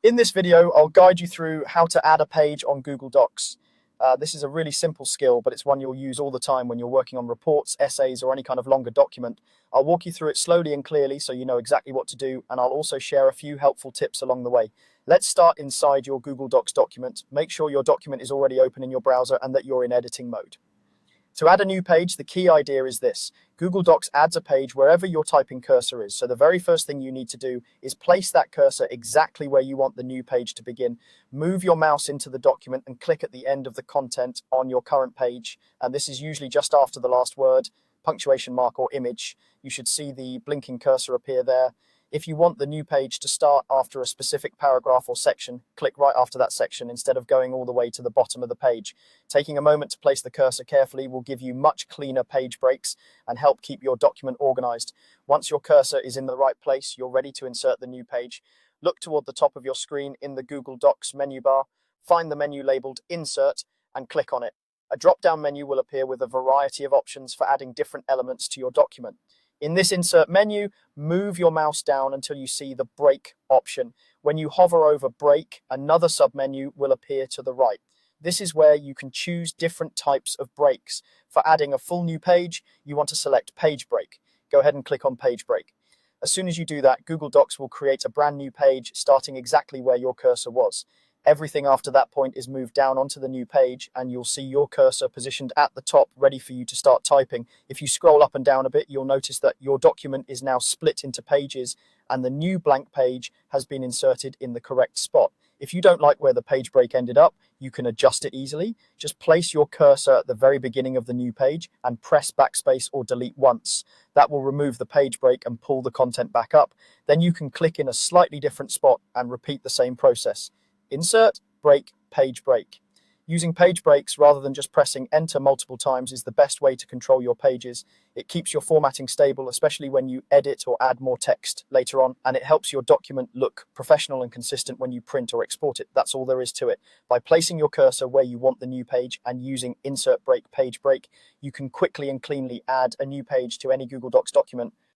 In this video, I'll guide you through how to add a page on Google Docs. This is a really simple skill, but it's one you'll use all the time when you're working on reports, essays, or any kind of longer document. I'll walk you through it slowly and clearly so you know exactly what to do, and I'll also share a few helpful tips along the way. Let's start inside your Google Docs document. Make sure your document is already open in your browser and that you're in editing mode. To add a new page, the key idea is this. Google Docs adds a page wherever your typing cursor is. So the very first thing you need to do is place that cursor exactly where you want the new page to begin. Move your mouse into the document and click at the end of the content on your current page. And this is usually just after the last word, punctuation mark, or image. You should see the blinking cursor appear there. If you want the new page to start after a specific paragraph or section, click right after that section instead of going all the way to the bottom of the page. Taking a moment to place the cursor carefully will give you much cleaner page breaks and help keep your document organized. Once your cursor is in the right place, you're ready to insert the new page. Look toward the top of your screen in the Google Docs menu bar, find the menu labeled Insert and click on it. A drop-down menu will appear with a variety of options for adding different elements to your document. In this insert menu, move your mouse down until you see the break option. When you hover over break, another submenu will appear to the right. This is where you can choose different types of breaks. For adding a full new page, you want to select page break. Go ahead and click on page break. As soon as you do that, Google Docs will create a brand new page starting exactly where your cursor was. Everything after that point is moved down onto the new page and you'll see your cursor positioned at the top ready for you to start typing. If you scroll up and down a bit, you'll notice that your document is now split into pages and the new blank page has been inserted in the correct spot. If you don't like where the page break ended up, you can adjust it easily. Just place your cursor at the very beginning of the new page and press backspace or delete once. That will remove the page break and pull the content back up. Then you can click in a slightly different spot and repeat the same process. Insert, break, page break. Using page breaks rather than just pressing enter multiple times is the best way to control your pages. It keeps your formatting stable, especially when you edit or add more text later on, and it helps your document look professional and consistent when you print or export it. That's all there is to it. By placing your cursor where you want the new page and using insert, break, page break, you can quickly and cleanly add a new page to any Google Docs document